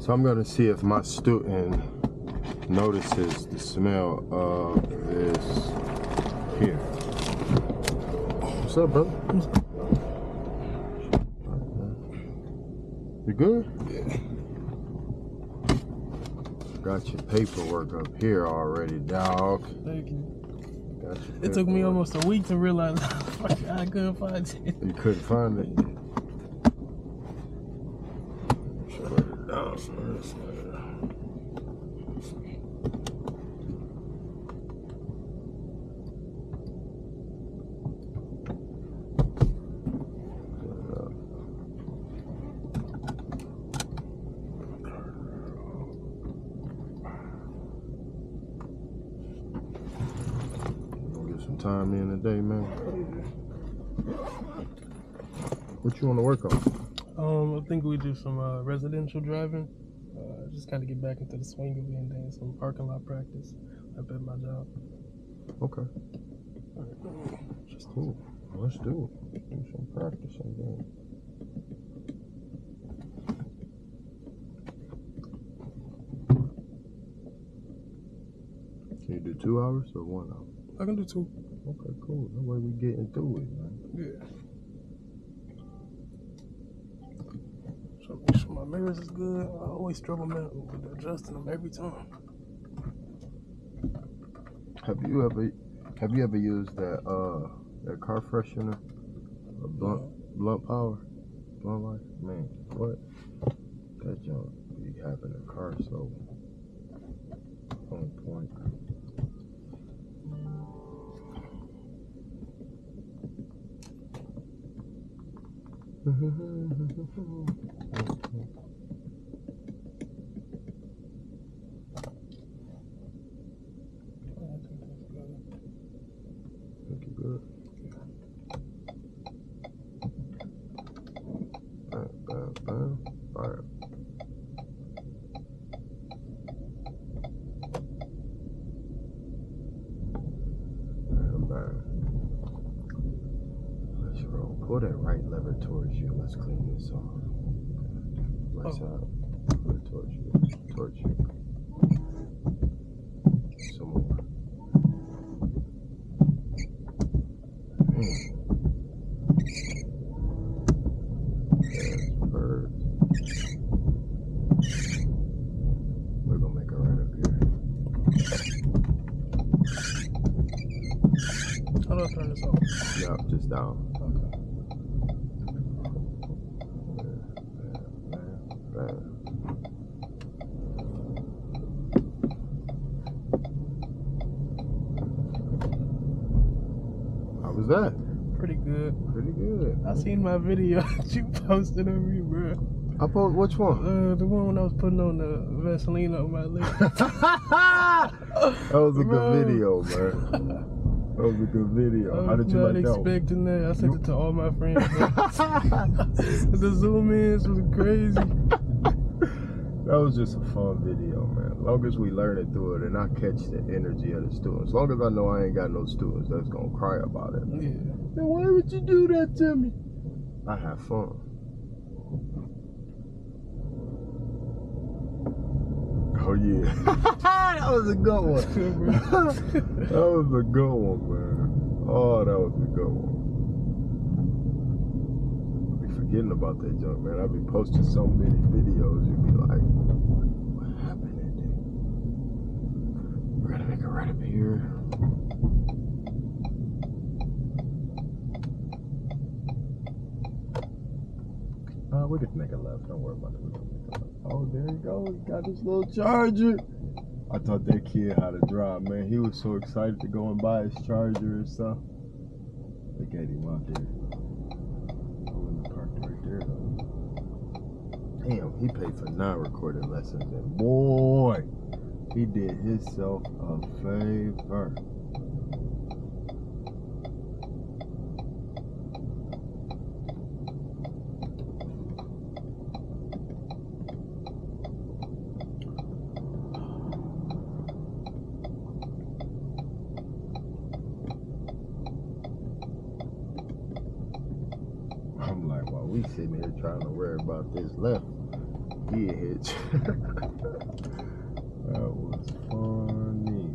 So I'm gonna see if my student notices the smell of this here. What's up, brother? You good? Yeah. Got your paperwork up here already, dog. Thank you. Got your It took me paperwork. almost a week to realize I couldn't find it. You couldn't find it? Put it down first. Some time in today, man. What you want to work on? I think we do some residential driving. Just kind of get back into the swing of it, and then some parking lot practice up at my job. Okay. Just cool. Let's do it. Do some practice on that. Can you do 2 hours or 1 hour? I can do 2. Okay, cool. That way we getting through it, man. Yeah. So make sure my mirrors is good. I always struggle with adjusting them every time. Have you ever used that car freshener? Blunt power? Blunt life? Man, what? That junk be having a car so on point. Think you good? Bam, bam, bam. Fire. Bam, bam. Let's roll. Pull that right lever towards you. Let's clean this off. Right side. Pull it towards you. Towards you. Some more. We're gonna make it right up here. How do I turn this off? Yup, just down. Okay. Bam. How was that? Pretty good. Pretty good. I seen my video that you posted of me, bro. I post which one? The one when I was putting on the Vaseline on my leg. That was a good video, man. That was a good video. How did you like that? I was not expecting that. I sent it to all my friends. The zoom ins was crazy. That was just a fun video, man. As long as we learn it through it and I catch the energy of the students. As long as I know I ain't got no students that's gonna cry about it. Yeah. Then why would you do that to me? I have fun. Oh yeah. That was a good one. That was a good one, man. Oh, that was a good one. I be forgetting about that junk, man. I be posting so many videos, you be like, what happened that day? We're gonna make it right up here. We get to make a left. Don't worry about it. We're gonna make a left. Oh, there you go. He got this little charger. I taught that kid how to drive, man. He was so excited to go and buy his charger and stuff. Look at him out there. Oh, in the park right there, though. Damn, he paid for 9 recorded lessons, and boy, he did himself a favor. I'm like, while we sitting here trying to worry about this left, He a hitch. That was funny.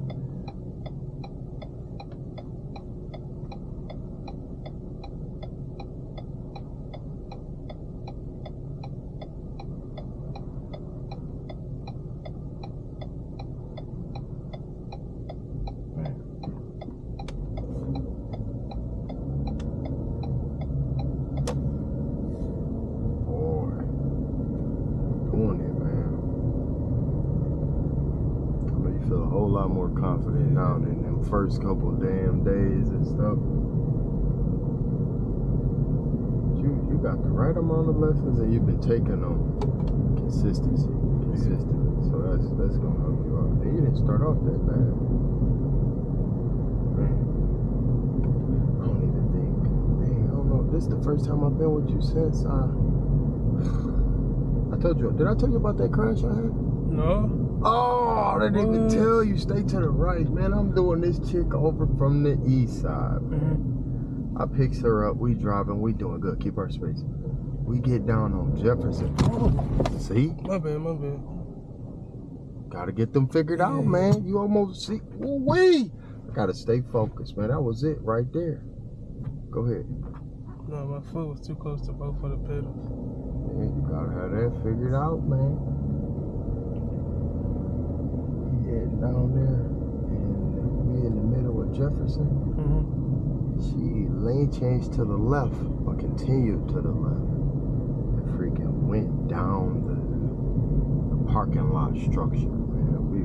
Feel a whole lot more confident now than them first couple damn days and stuff. You got the right amount of lessons and you've been taking them consistently. So that's gonna help you out. And you didn't start off that bad. Man, I don't even think. Man, I don't know. This is the first time I've been with you since I told you. Did I tell you about that crash I had? No. Oh, I didn't even tell you. Stay to the right, man. I'm doing this chick over from the east side, man. I picks her up. We driving. We doing good. Keep our space. We get down on Jefferson. See? My bad. Gotta get them figured out, man. You almost see. Wait. I gotta stay focused, man. That was it right there. Go ahead. No, my foot was too close to both of the pedals. Man, you gotta have that figured out, man. Down there, and we in the middle of Jefferson. She lane changed to the left, but continued to the left, and freaking went down the parking lot structure. Man, we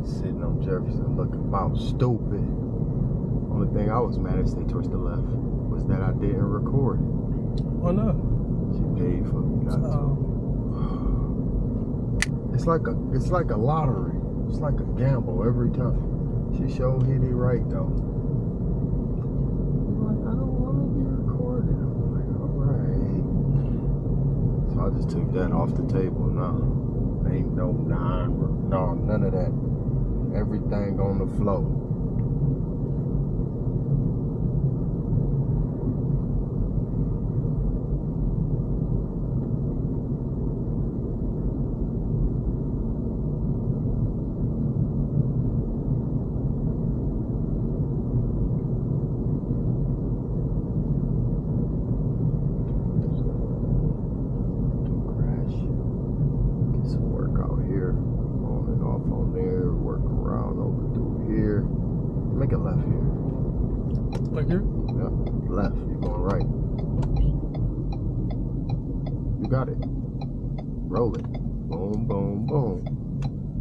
sitting on Jefferson looking about stupid. Only thing I was mad at, stay towards the left, was that I didn't record. Oh no. She paid for me not to. It's like a lottery. It's like a gamble every time. She sure hit it right though. I'm like, I don't want to be recorded. I'm like, alright. So I just took that off the table now. Ain't no none of that. Everything on the flow. Make a left here. Like here? Yep. Left. You're going right. You got it. Roll it. Boom, boom, boom.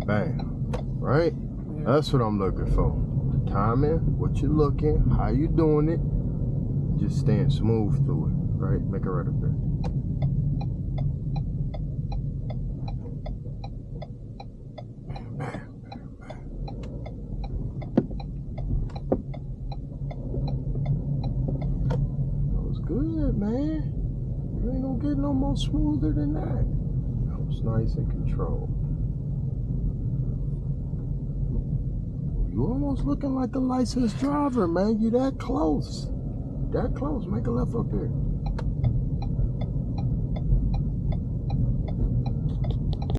Bam. Right? Yeah. That's what I'm looking for. The timing, what you're looking, how you doing it. Just staying smooth through it. Right? Make a right up there. Good, man. You ain't gonna get no more smoother than that. That was nice and controlled. You almost looking like a licensed driver, man. You that close. That close. Make a left up here.